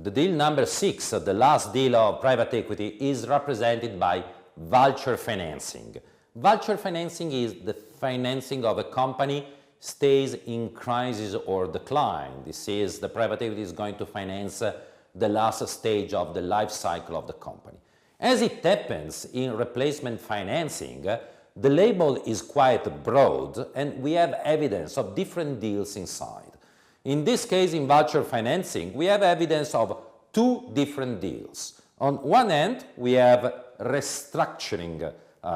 The deal number 6, the last deal of private equity, is represented by vulture financing. Vulture financing is the financing of a company stays in crisis or decline. This is the private equity is going to finance the last stage of the life cycle of the company. As it happens in replacement financing, the label is quite broad and we have evidence of different deals inside. In this case, in vulture financing, we have evidence of two different deals. On one end, we have restructuring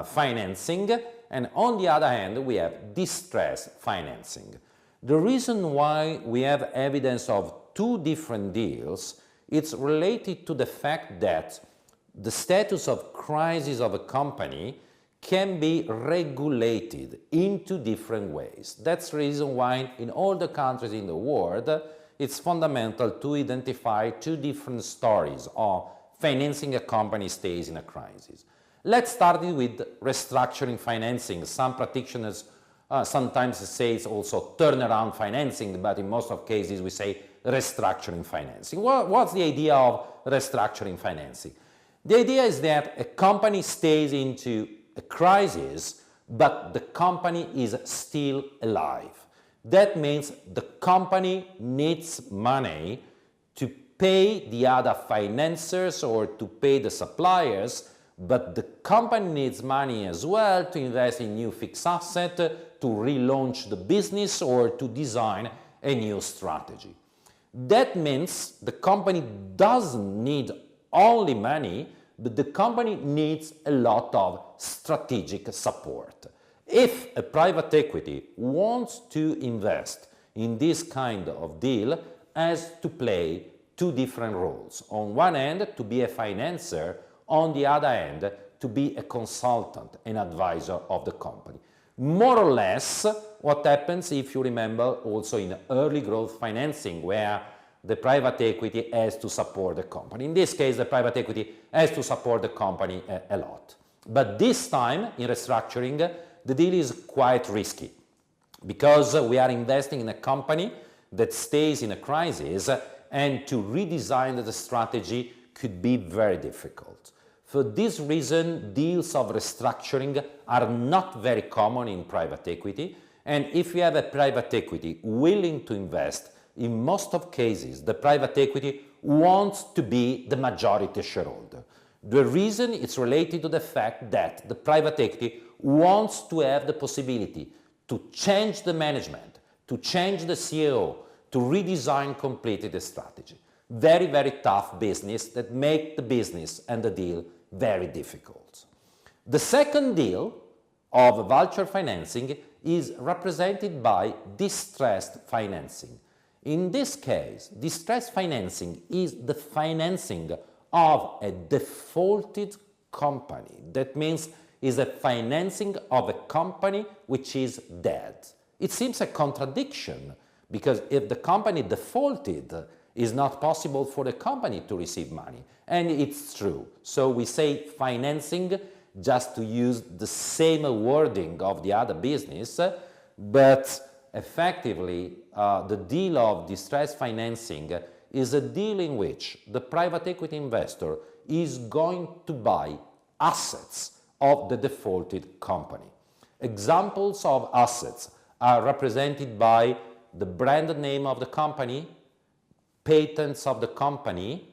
financing, and on the other hand, we have distress financing. The reason why we have evidence of two different deals, it's related to the fact that the status of crisis of a company can be regulated in two different ways. That's the reason why in all the countries in the world, it's fundamental to identify two different stories of financing a company stays in a crisis. Let's start with restructuring financing. Some practitioners sometimes say it's also turnaround financing, but in most of cases we say restructuring financing. What's the idea of restructuring financing? The idea is that a company stays into a crisis, but the company is still alive. That means the company needs money to pay the other financiers or to pay the suppliers, but the company needs money as well to invest in new fixed asset, to relaunch the business or to design a new strategy. That means the company doesn't need only money, but the company needs a lot of strategic support. If a private equity wants to invest in this kind of deal, has to play two different roles. On one end, to be a financier, on the other end, to be a consultant, an advisor of the company. More or less what happens, if you remember, also in early growth financing, where the private equity has to support the company. In this case, the private equity has to support the company a lot. But this time, in restructuring, the deal is quite risky because we are investing in a company that stays in a crisis, and to redesign the strategy could be very difficult. For this reason, deals of restructuring are not very common in private equity, and if you have a private equity willing to invest, in most of cases, the private equity wants to be the majority shareholder. The reason is related to the fact that the private equity wants to have the possibility to change the management, to change the CEO, to redesign completely the strategy. Very, very tough business that make the business and the deal very difficult. The second deal of vulture financing is represented by distressed financing. In this case, distressed financing is the financing of a defaulted company. That means is a financing of a company which is dead. It seems a contradiction because if the company defaulted, it's not possible for the company to receive money. And it's true. So we say financing just to use the same wording of the other business, but effectively the deal of distressed financing is a deal in which the private equity investor is going to buy assets of the defaulted company. Examples of assets are represented by the brand name of the company, patents of the company,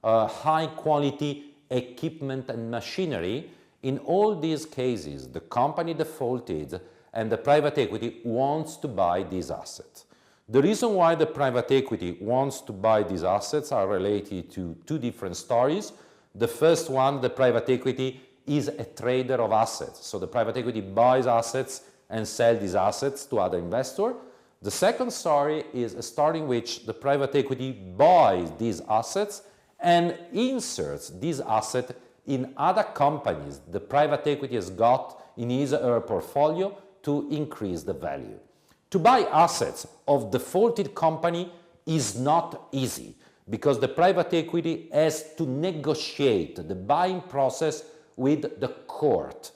high quality equipment and machinery. In all these cases, the company defaulted and the private equity wants to buy these assets. The reason why the private equity wants to buy these assets are related to two different stories. The first one, the private equity is a trader of assets. So the private equity buys assets and sells these assets to other investors. The second story is a story in which the private equity buys these assets and inserts these assets in other companies the private equity has got in his or her portfolio to increase the value. To buy assets of defaulted company is not easy because the private equity has to negotiate the buying process with the court,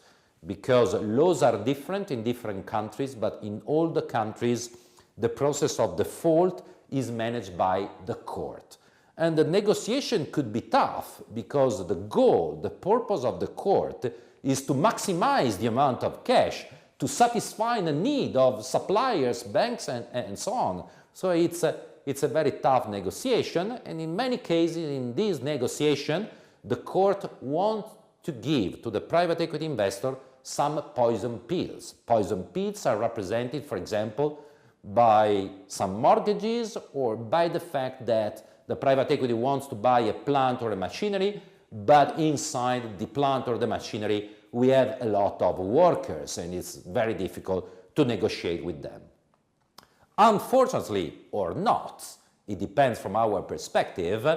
because laws are different in different countries, but in all the countries the process of default is managed by the court. And the negotiation could be tough because the goal, the purpose of the court is to maximize the amount of cash to satisfy the need of suppliers, banks, and so on. So it's a very tough negotiation, and in many cases in this negotiation, the court wants to give to the private equity investor some poison pills. Poison pills are represented, for example, by some mortgages or by the fact that the private equity wants to buy a plant or a machinery, but inside the plant or the machinery we have a lot of workers and it's very difficult to negotiate with them. Unfortunately, or not, it depends from our perspective,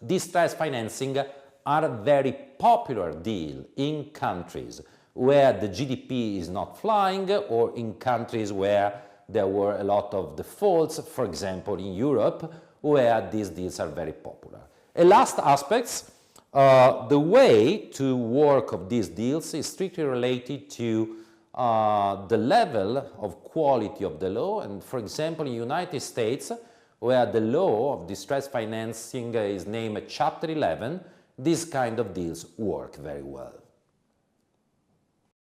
distress financing are a very popular deal in countries where the GDP is not flying or in countries where there were a lot of defaults, for example in Europe, where these deals are very popular. A last aspect, the way to work of these deals is strictly related to the level of quality of the law. And for example, in the United States, where the law of distress financing is named Chapter 11, these kind of deals work very well.